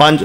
5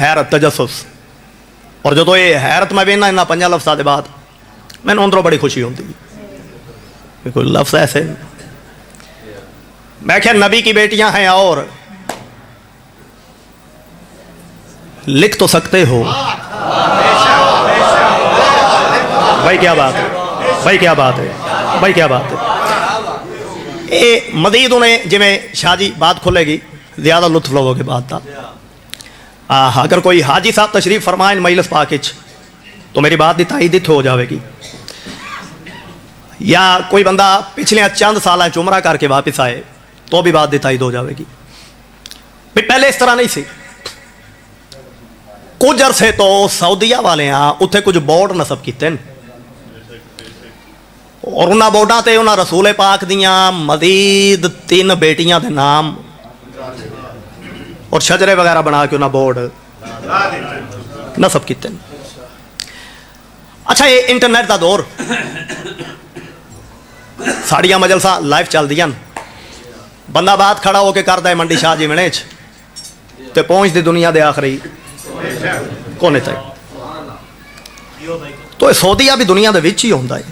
حیرت تجسس. اور جدو یہ حیرت میں بینا انہاں 5 لفظاں دے بعد مینوں اندروں بڑی خوشی ہوتی ہے. کوئی لفظ ایسے میں کہ نبی کی بیٹیاں ہیں اور لکھ تو سکتے ہو. بھائی کیا بات ہے, بھائی کیا بات ہے, بھائی کیا بات ہے. اے مزید انہیں جی میں شاہ جی بات کھلے گی زیادہ لطف لوگوں کے بعد تھا. اگر کوئی حاجی صاحب تشریف فرمائیں مجلس پاک تو میری بات دی تائید ہو جاوے گی, یا کوئی بندہ پچھلے چند سالہ عمرہ کر کے واپس آئے تو بھی بات دی تائید ہو جاوے گی. پہلے اس طرح نہیں سی. کچھ عرصے تو سعودیہ والے ہاں اتنے کچھ بورڈ نصب کیتے ہیں اور انہاں بورڈاں تے انہاں رسول پاک دیاں مزید 3 بیٹیاں دے نام اور شجرے وغیرہ بنا کے انہاں بورڈ نصب کیتے ہیں. اچھا یہ انٹرنیٹ دا دور, ساڑیاں مجلساں لائف چل دیاں, بندہ بات کھڑا ہو کے کردا ہے منڈی شاہ جی منے چ تے پہنچ دی دنیا دے آخری کونے تک. تو سعودیہ بھی دنیا دے وچ ہی ہوندا ہے.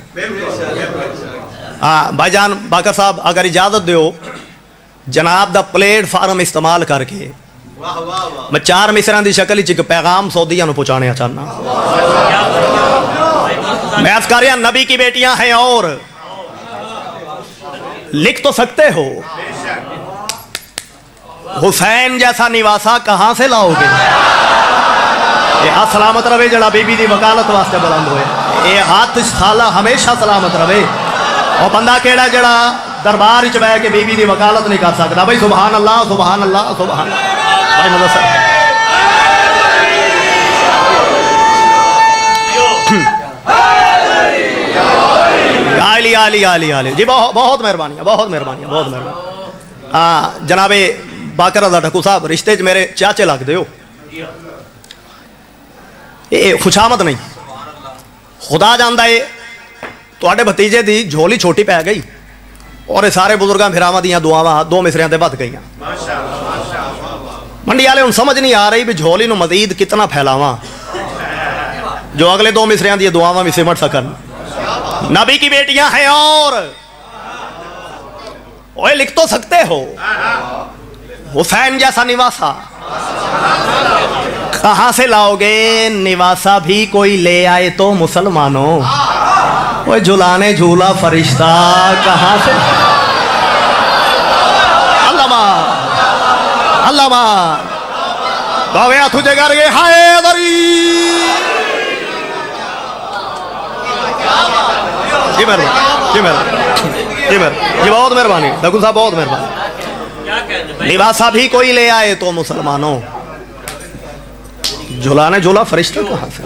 ہاں بھائی جان باقر صاحب اگر اجازت دیو جناب دا پلیٹ فارم استعمال کر کے میں 4 مصریاں دی شکل ایک پیغام سعودیہ نو پہنچانے چاہنا. میں عرض کر رہا نبی کی بیٹیاں ہیں اور لکھ تو سکتے ہو. حسین جیسا نواسا کہاں سے لاؤ گے؟ یہ ہاتھ سلامت رہے جڑا بی بی دی وکالت واسطے بلند ہوئے. یہ ہاتھ سالہ ہمیشہ سلامت رہے. اور بندہ کیڑا جڑا دربار وچ بیٹھ کے بی بی دی وکالت نہیں کر سکتا. بھائی سبحان اللہ سبحان اللہ سبحان اللہ. بھائی مدد سر عالی عالی عالی عالی جی بہت مہربانی بہت مہربانی بہت مہربانی. ہاں جناب باقر رضا ٹھکو صاحب رشتے چ میرے چاچے لگ دے ہو. یہ خوشامد نہیں, خدا جاندا ہے تواڈے بھتیجے دی جھولی چھوٹی پی گئی اور یہ سارے بزرگاں پھراواں دیاں دعاواں 2 مصریاں تے ود گئیاں. منڈی والے ہن سمجھ نہیں آ رہی بھی جھولی نو مزید کتنا پھیلاواں جو اگلے 2 مصریاں دی دعاواں بھی سمٹ سکن. نبی کی بیٹیاں ہیں اور اوے لکھ تو سکتے ہو. حسین جیسا نواسا کہاں سے لاؤ گے؟ نواسا بھی کوئی لے آئے تو مسلمانوں. وہ جھلانے جھولا فرشتہ کہاں سے؟ علامہ علامہ باویا تجھے کر گئے حیدری. جی مہربانی جی مہربانی جی مہربانی جی بہت مہربانی ڈاکٹر صاحب بہت مہربانی. لباسا بھی کوئی لے آئے تو مسلمانوں. جھلانے جھولا فرشتہ کہاں سے؟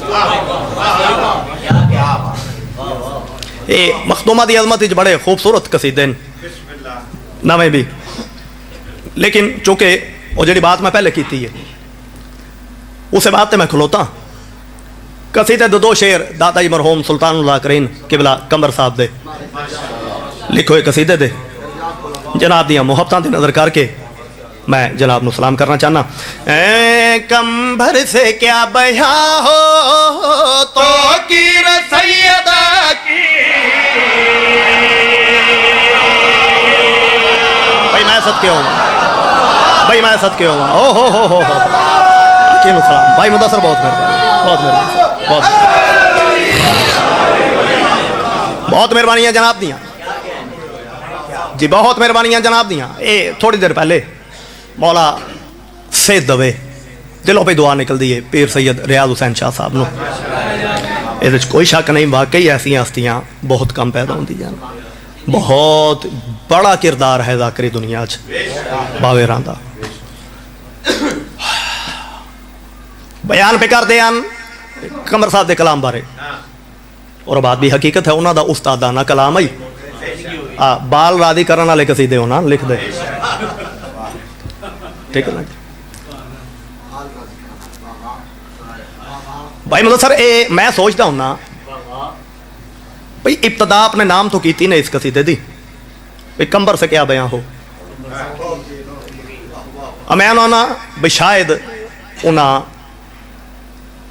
یہ مخدومہ دی عظمت بڑے خوبصورت قصیدے نویں بھی, لیکن چونکہ وہ جڑی بات میں پہلے کی تھی اسے بات تے میں کھلوتا. قصیدے 2 شعر دادا جی مرحوم سلطان اللہ کرین قبلہ کمبر صاحب دے لکھو قصیدے دے جناب دیاں محبتاں دی نظر کر کے میں جناب نو سلام کرنا چاہنا. اے کمبر سے کیا بیاں ہو تو کیر سیدہ کی. بھائی میں صدقے ہوں بھائی میں صدقے ہوں. او ہو کیم السلام بھائی مدثر بہت مہربانی بہت مہربانی بہت مہربانی جناب دیاں جی بہت مہربانی جناب دیاں. اے تھوڑی دیر پہلے مولا سید دوے دلوں پہ دعا نکل دی ہے پیر سید ریاض حسین شاہ صاحب نو. یہ کوئی شک نہیں واقعی ایسی ہستیاں بہت کم پیدا ہوتی جان. بہت بڑا کردار ہے ذاکری دنیا چ باویراں دا. بیان پہ کر دیاں کمر صاحب دے کلام بارے اور بات بھی حقیقت ہے انہاں دا استادانہ کلام ہی بال راضی کرن والے قصیدے ہونا لکھ دے. ٹھیک ہے نا بھائی مطلب سر میں سوچتا ہوں نا بھائی ابتدا اپنے نام تو کیتی نے اس قصیدے دی بھائی کمبر سے کیا بیان ہو. میں ہونا بھائی شاید انہاں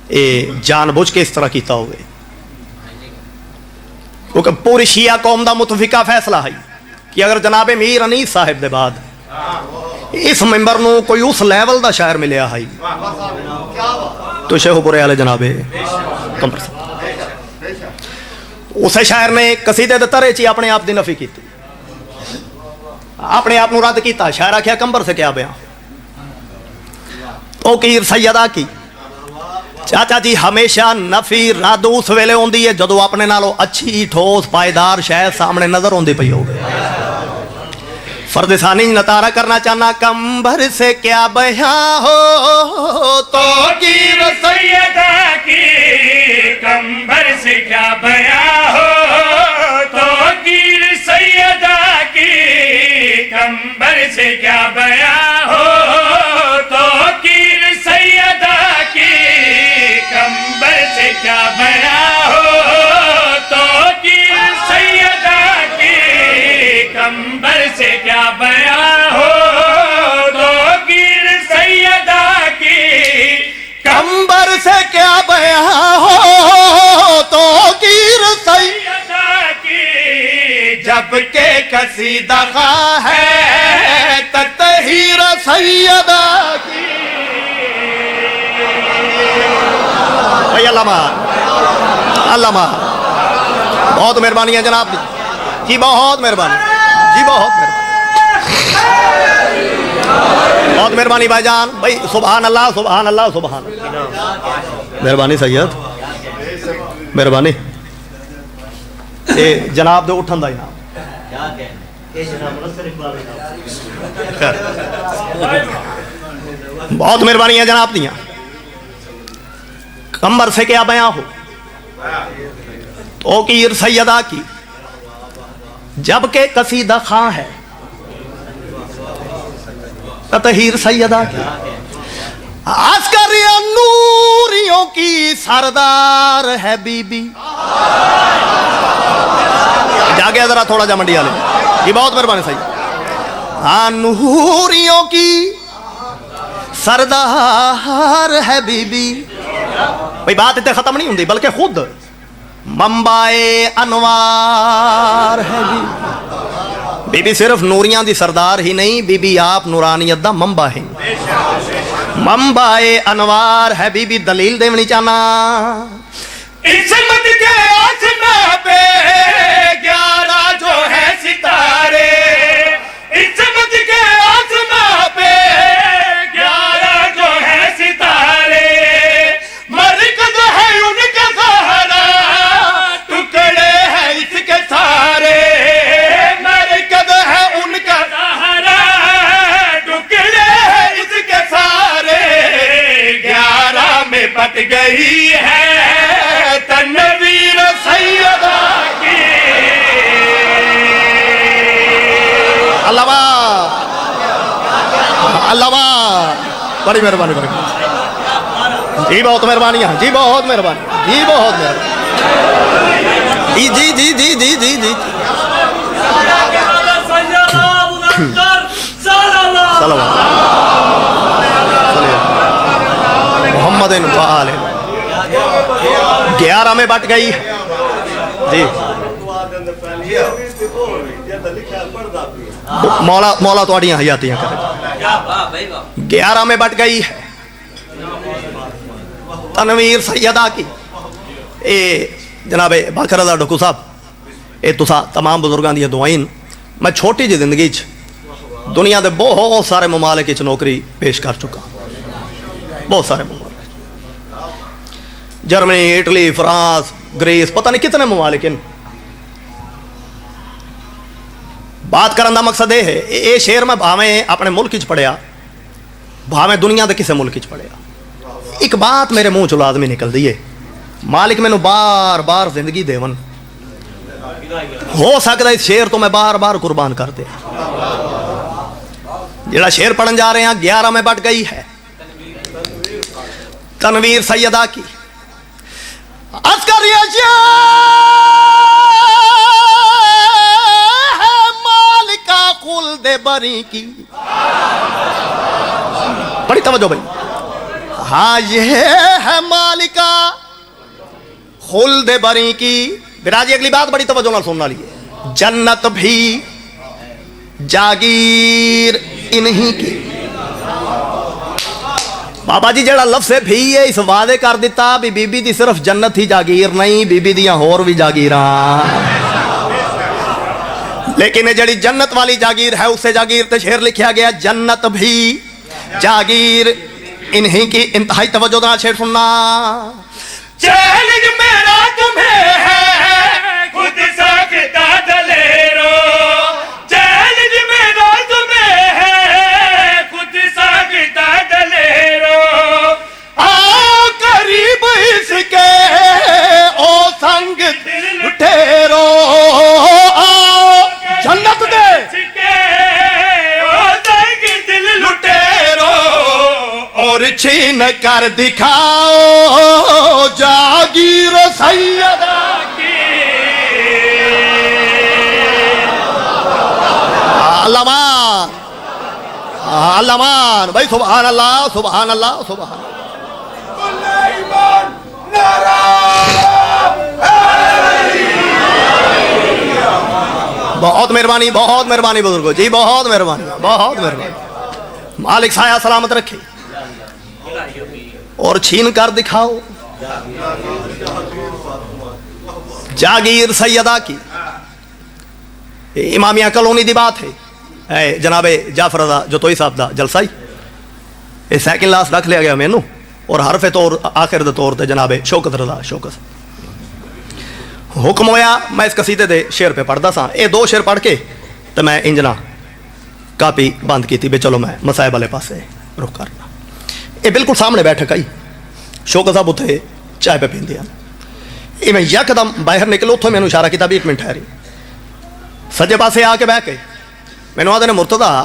یہ جان بوجھ کے اس طرح کیتا ہوئے، کیونکہ پوری شیعہ قوم دا متفقہ فیصلہ ہے کہ اگر جناب میر انیس صاحب دے بعد اس ممبر نو کوئی اس لیول دا شاعر ملیا ہے تو شیخ پورے والے جناب قمر صاحب، اسے شاعر نے قصیدے دے ترے چی اپنے آپ دی نفی کی، اپنے آپ نو رد کیتا، شاعر آکھیا کمبر سے کیا بیان، تو کیر سیدہ کی چاچا جی ہمیشہ نفی رد اس ویلے ہوندی ہے جدو اپنے نالو اچھی ٹھوس پائیدار شے سامنے نظر ہوندی پئی ہوگی۔ فرد ثانی نتارہ کرنا چاہنا کمبر سے کیا بیان ہو تو کیر سیدہ کی کمبر سے کیا بیان ہو، تو کیر سیدہ کی کمبر سے کیا بیان ہو، تو کیر سیدہ کی کمبر سے کیا بیان ہو، تو کیر سیدہ کی کمبر سے کیا بیان ہو، تو کیر سیدہ کی کمبر سے کیا بیان ہو تو کیر سیدہ کی جب کہ قصیدہ خواہ ہے تطہیر سیدہ کی۔ بھائی علامہ علامہ بہت مہربانی ہے جناب جی، بہت مہربانی جی، بہت مہربانی، بہت مہربانی بھائی جان، بھائی سبحان اللہ سبحان اللہ سبحان اللہ، مہربانی سید، مہربانی، اے جناب دے اٹھن دا انعام، بہت مہربانی ہے جناب دیاں، کمبر سے کیا بیان ہو تو کیر سیدہ کی جبکہ قصیدہ خواں ہے تطہیر سیدہ کی، عسکری نوریوں کی سردار ہے بی بی، جاگے ذرا تھوڑا جا منڈی والے یہ بہت مہربانی سید، نوریوں کی سردار ہے بی بی، بھئی بات اتنے ختم نہیں ہوندی بلکہ خود منبع انوار ہے بی بی صرف نوریاں دی سردار ہی نہیں، بی بی آپ نورانیت دا منبع ہے، منبع انوار ہے بی بی، دلیل دیونی چاہنا عصمت کے آسمان پہ 11 جو ہے ستارے، عصمت کے آسمان پہ 11 جو ہے ستارے، مرکز ہے ان کا سہارا، ٹکڑے ہیں اس کے سارے، مرکز ہے ان کا سہارا، ٹکڑے ہیں اس کے سارے، 11 میں بٹ گئی ہے تنویر سیدہ کی۔ علامہ علامہ بڑی مہربانی بڑی جی، بہت مہربانی جی، بہت مہربانی جی، بہت مہربانی جی جی جی جی جی جی، محمد وآلہ 11 میں بٹ گئی جی، مولا تواڈیاں حیاتیاں کرے، 11 میں بٹ گئی ہے تنویر سیدہ کی۔ اے جناب باقر رضا ڈکو صاحب، اے تسا تمام بزرگاں دی دعائیں، میں چھوٹی جی زندگی دنیا دے بہت سارے ممالک نوکری پیش کر چکا، بہت سارے ممالک، جرمنی، اٹلی، فرانس، گریس، پتہ نہیں کتنے ممالک ان۔ بات کرن دا مقصد یہ ہے، اے شعر میں بھاویں اپنے ملک چ پڑھیا، بھاویں دنیا دے کسے ملک چ پڑھیا، ایک بات میرے منہ چ لازمی نکل دی ہے، مالک مینوں بار بار زندگی دیون، ہو سکتا ہے اس شعر تو میں بار بار قربان کر دے۔ جڑا شعر پڑھن جا رہے ہیں 11 میں بٹ گئی ہے تنویر سیدہ کی، عسکری مالکہ خلد بری کی، بڑی توجہ بھائی، ہاں یہ ہے مالکہ خلد بری کی. براجی اگلی بات بڑی توجہ نہ سننا لیے. جنت بھی جاگیر انہی کی. بابا جی جڑا لفظ ہے بھی ہے اس وعدے کر دیتا بھی بی بی دی صرف جنت ہی جاگیر نہیں, بی بی دیاں ہور بھی جاگیراں. لیکن یہ جڑی جنت والی جاگیر ہے اسے جاگیر تے شعر لکھیا گیا جنت بھی جاگیر انہی کی. انتہائی توجہ دا شعر سننا. چیلنج میرا تمہیں ہے خود ساختہ دلیرو. چیلنج میرا تمہیں ہے خود ساختہ دلیرو. آؤ قریب اس کے او سنگ ٹھہرو. آؤ جنت دے اور چھین کر دکھاؤ جاگیر سیدہ کی. علمان علمان بھائی سبحان اللہ سبحان اللہ سبحان اللہ. بہت مہربانی بزرگو جی, بہت مہربانی بہت مہربانی. مالک سایہ سلامت رکھے اور چھین کر دکھاؤ جاگیر سیدہ کی. امامیہ کلونی دی بات ہے جناب جعفر رضا جو توئی صاحب دا جلسائی یہ سیکنڈ لاسٹ رکھ لیا گیا مینو اور حرف طور آخر دے طور تے جناب شوکت رضا شوکت حکم ہویا. میں اس قصیدے دے شعر پہ پڑھدا سا. یہ دو شعر پڑھ کے تو میں انجنا کاپی بند کی تھی بے چلو میں مسائب والے پاسے رخ کرنا. یہ بالکل سامنے بیٹھا کئی شوکت صاحب اتنے چائے پہ پیندے ہیں. یہ میں یکدم باہر نکلو اتوں میں نے اشارہ کیا بھی 1 منٹ ٹھہری. سجے پاسے آ کے بہ کے میں نے آدھے نے مرتضیٰ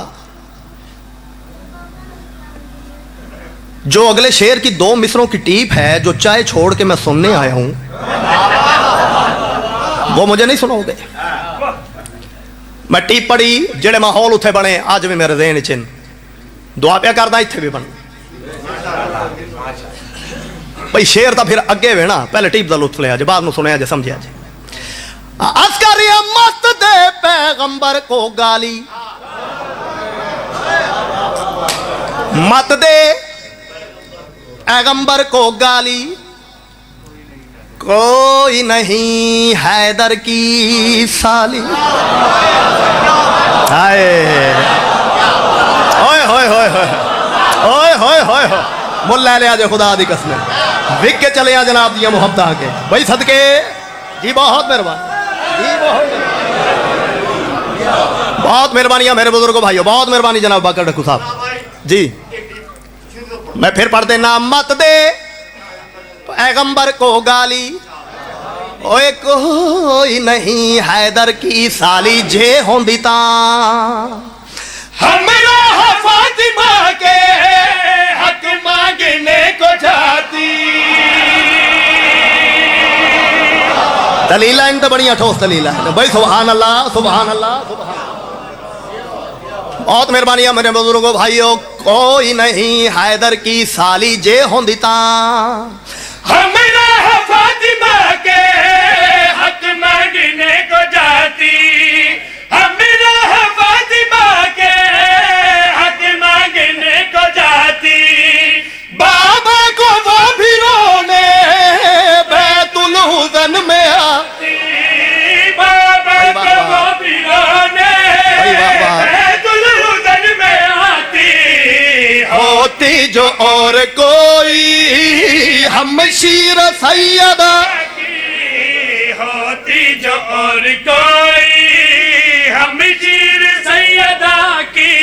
جو اگلے شعر کی 2 مصروں کی ٹیپ ہے جو چائے چھوڑ کے میں سننے آیا ہوں وہ مجھے نہیں سناؤ گے. میں ٹیپ پڑھی جڑے ماحول اتنے بنے آج بھی میرے ذہن چن دعا پیا کردا اتنے بھی بن بھائی شعر تو پھر اگے وے نا پہلے ٹیپ دا لطف لیا جی بعد میں سنیا جی سمجھیا جی. عسکری مت دے پیغمبر کو گالی مت دے پیغمبر کو گالی کوئی نہیں حیدر کی سالی. ملا لیا جے خدا دی قسم وک کے چلے آ جناب دیا محبت آ کے بھائی صدقے جی. بہت مہربانی جی بہت مہربانی میرے بزرگوں بھائیو بہت مہربانی جناب باقر ڈکو صاحب جی. میں پھر پڑھ دینا مت دے پیغمبر کو گالی اوے کوئی نہیں حیدر کی سالی جے ہوندی تاں ہمراہ فاطمہ کے حق مانگنے کو جاتی. دلیلہ ان تو بڑی ٹھوس دلیلہ ہے بھائی. سبحان اللہ سبحان اللہ سبحان اللہ. بہت مہربانی ہے میرے بزرگوں بھائیو. کوئی نہیں حیدر کی سالی جے ہوندی تاں ہمراہ فاطمہ کے حق مانگنے کو جاتی. ہمراہ فاطمہ کے حق مانگنے کو جاتی. بابا کو وہ بھی رونے بیت الحزن میں آتی. بابا کو وہ بھی رونے بیت الحزن میں آتی. ہوتی جو اور کوئی ہم شیر سیدہ ہوتی جو اور کوئی ہم شیر سیدہ کی.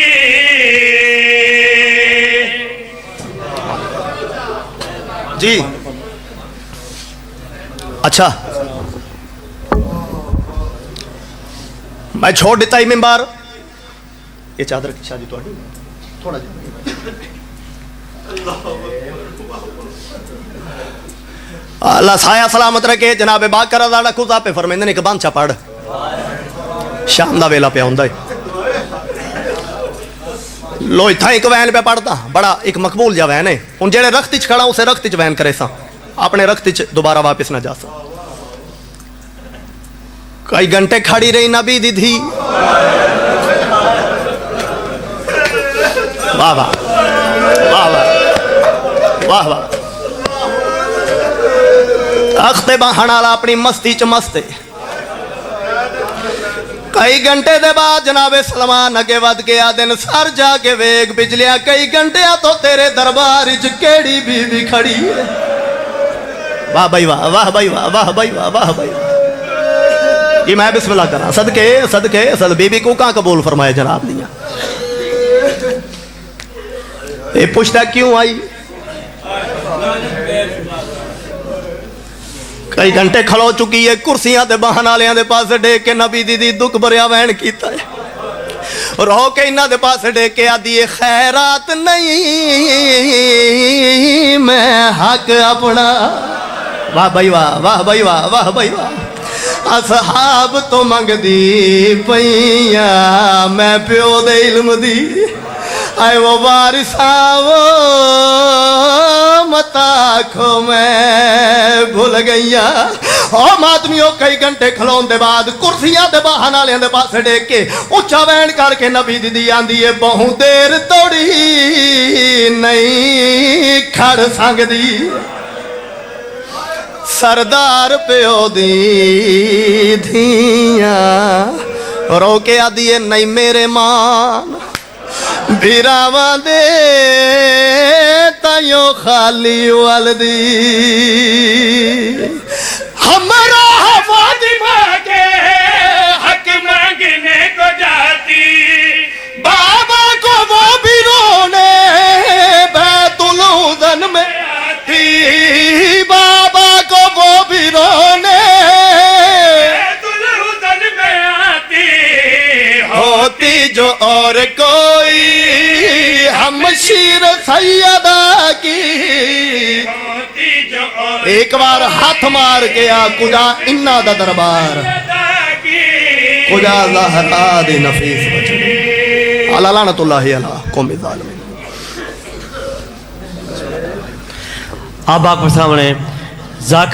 جی اچھا میں چھوڑ دیتا ہی ممبر. یہ چادر کی شادی تو تھوڑا جا اللہ سایہ سلامت رکھے. جناب باقر رضا ڈکو صاحب پہ فرمیندے نے کہ بانچا پڑھ شام دا ویلا پہ ہوندا ہے. لو اتھا ایک وین پہ پڑھتا بڑا ایک مقبول جا وین ہے ان جڑے رخت چ کھڑا اسے رخت چ وین کرے سا اپنے رخت چ دوبارہ واپس نہ جا سا کئی گھنٹے کھڑی رہی نبی دی دھی واہ واہ واہ واہ واہ اختے بہن والا اپنی مستی چ مستے کئی گھنٹے دے بعد جناب سلمان اگے ود کے آدن سر جا کے ویگ بجلیا کئی گھنٹے تو تیرے دربار چ کیڑی بی بی کھڑی ہے واہ بھائی واہ واہ بھائی واہ واہ بھائی واہ واہ بھائی یہ میں بسم اللہ کرا صدقے صدقے صد بی بی کو کہاں قبول فرمائے جناب دیا یہ پوچھتا کیوں آئی کئی گھنٹے کھلو چکی ہے کرسیاں تے بہن والیاں دے پاس ڈیک کے نبی دی دکھ بھریا وین کیتا ہے رو کے انہاں دے پاس ڈیک کے آدھی خیرات نہیں میں حق اپنا واہ بھائی واہ واہ بھائی واہ واہ بھائی واہ اصحاب تو منگ دی پئیاں میں پیو دے علم دی آئے وہ وارثاں وہ متا کھو میں بھول گئیاں او ماتمیوں کئی گھنٹے کھلون دے بعد کرسیاں دے بہن والیاں دے پاس ڈیک کے اونچا وین کر کے نبی دی آندی ہے بہوں دیر توڑی نہیں کھڑ سنگ دی سردار پیو دی دھیاں رو کے آدھی ہے نہیں میرے مان بیراواں دے تائیوں خالی والدی ہمارا فاطمہ کے حق مانگنے کو جاتی بابا کو وہ بھی رونے بیت العزن میں آتی بابا کو وہ بھی رونے بیت العزن میں آتی ہوتی جو اور کوئی ہمشیر سیدہ کی ہوتی جو اور ایک بار ہاتھ مار کے آ کجا انہا دا دربار کجا زہرا دی نفیس بچڑی علی لعنت اللہ علی قوم الظالمین آپ آپ کے سامنے ذاکر